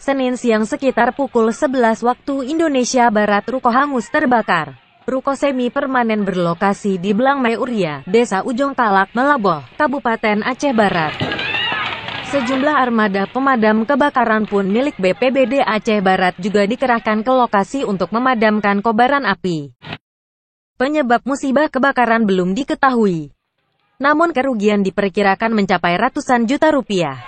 Senin siang sekitar pukul 11 waktu Indonesia Barat, ruko hangus terbakar. Ruko semi permanen berlokasi di Belang Meuria, Desa Ujung Talak, Melaboh, Kabupaten Aceh Barat. Sejumlah armada pemadam kebakaran pun milik BPBD Aceh Barat juga dikerahkan ke lokasi untuk memadamkan kobaran api. Penyebab musibah kebakaran belum diketahui. Namun kerugian diperkirakan mencapai ratusan juta rupiah.